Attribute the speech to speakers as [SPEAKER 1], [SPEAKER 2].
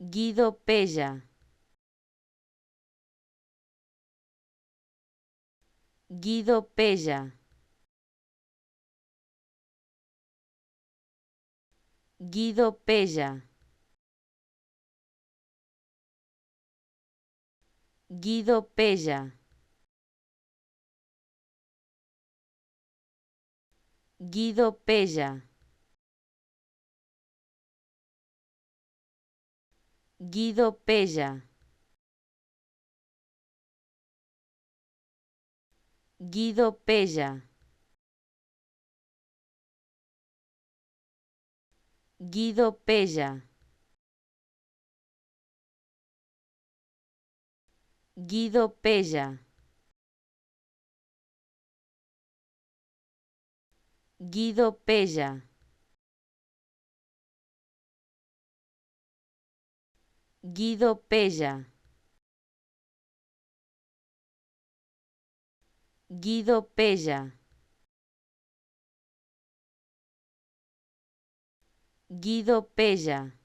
[SPEAKER 1] Guido Pella. Guido Pella. Guido Pella. Guido Pella. Guido Pella. Guido Pella. Guido Pella. Guido Pella. Guido Pella. Guido Pella. Guido Pella. Guido Pella. Guido Pella.